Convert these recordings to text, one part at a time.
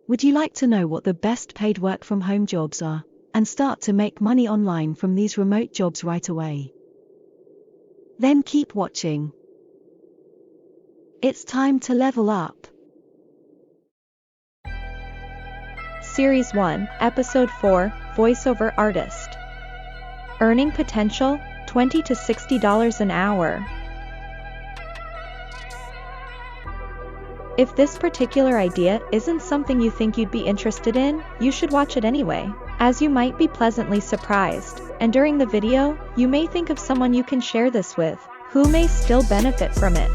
Would you like to know what the best paid work from home jobs are, and start to make money online from these remote jobs right away? Then keep watching. It's time to level up. Series 1, Episode 4, Voiceover Artist. Earning potential, $20 to $60 an hour. If this particular idea isn't something you think you'd be interested in, you should watch it anyway, as you might be pleasantly surprised, and during the video, you may think of someone you can share this with, who may still benefit from it.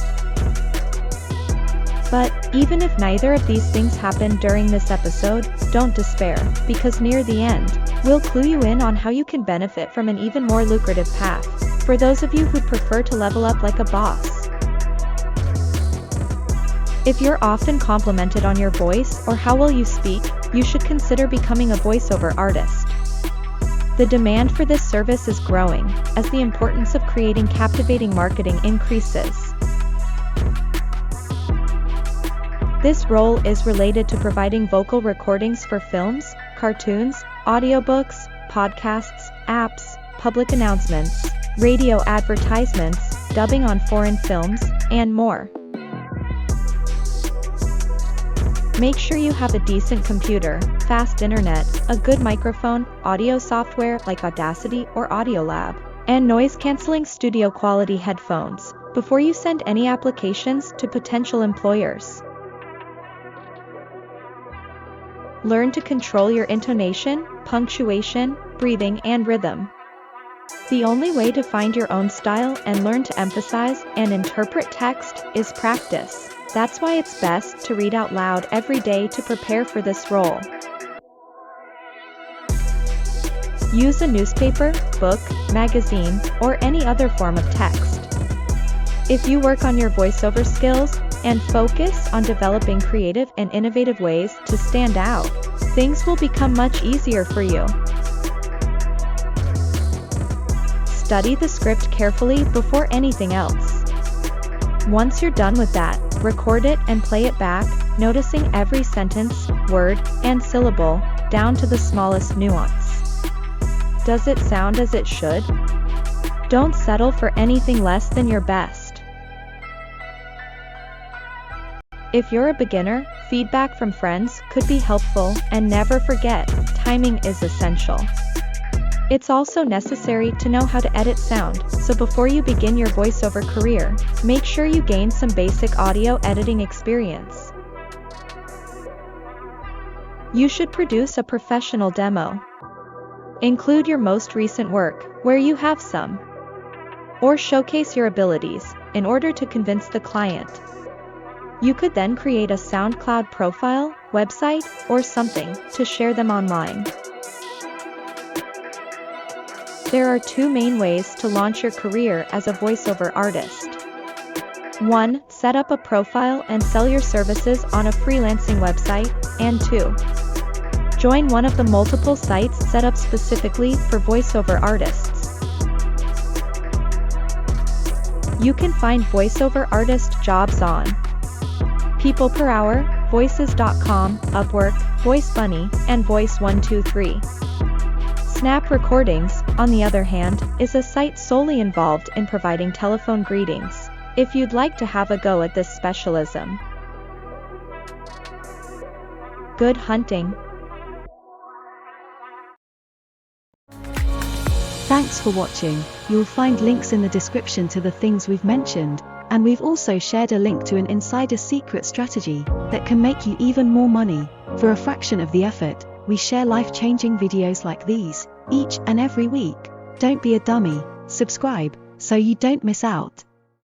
But, even if neither of these things happen during this episode, don't despair, because near the end, we'll clue you in on how you can benefit from an even more lucrative path, for those of you who prefer to level up like a boss. If you're often complimented on your voice or how well you speak, you should consider becoming a voiceover artist. The demand for this service is growing, as the importance of creating captivating marketing increases. This role is related to providing vocal recordings for films, cartoons, audiobooks, podcasts, apps, public announcements, radio advertisements, dubbing on foreign films, and more. Make sure you have a decent computer, fast internet, a good microphone, audio software like Audacity or Audiolab, and noise-canceling studio-quality headphones before you send any applications to potential employers. Learn to control your intonation, punctuation, breathing, and rhythm. The only way to find your own style and learn to emphasize and interpret text is practice. That's why it's best to read out loud every day to prepare for this role. Use a newspaper, book, magazine, or any other form of text. If you work on your voiceover skills and focus on developing creative and innovative ways to stand out, things will become much easier for you. Study the script carefully before anything else. Once you're done with that, record it and play it back, noticing every sentence, word, and syllable, down to the smallest nuance. Does it sound as it should? Don't settle for anything less than your best. If you're a beginner, feedback from friends could be helpful, and never forget, timing is essential. It's also necessary to know how to edit sound, so before you begin your voiceover career, make sure you gain some basic audio editing experience. You should produce a professional demo. Include your most recent work, where you have some, or showcase your abilities, in order to convince the client. You could then create a SoundCloud profile, website, or something to share them online. There are two main ways to launch your career as a voiceover artist. 1. Set up a profile and sell your services on a freelancing website, and 2. Join one of the multiple sites set up specifically for voiceover artists. You can find voiceover artist jobs on People Per Hour, Voices.com, Upwork, VoiceBunny, and Voice123. Snap Recordings, on the other hand, is a site solely involved in providing telephone greetings, if you'd like to have a go at this specialism. Good hunting. Thanks for watching. You'll find links in the description to the things we've mentioned, and we've also shared a link to an insider secret strategy that can make you even more money for a fraction of the effort. We share life-changing videos like these each and every week. Don't be a dummy, subscribe so you don't miss out.